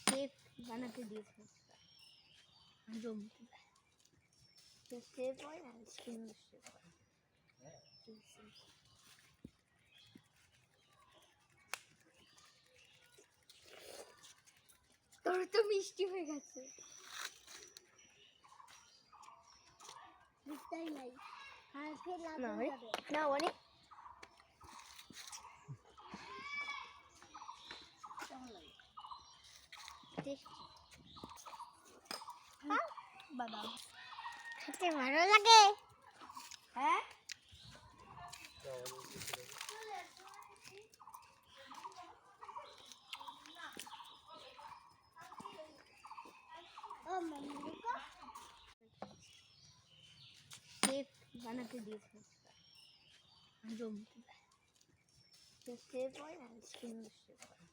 shape बनाते दिएছে জমতে তো शेप হয় না স্কিন शेप হয় তোর তো মিষ্টি হয়ে গেছে বুঝতেই নাই আর ফের লাগবে না অনেক টেস্টি বাদাম খেতে ভালো লাগে হ্যাঁ ও मम्मी को शेप बनाते दिएছে জমতে তো शेप হয় না স্কিन शेप হয়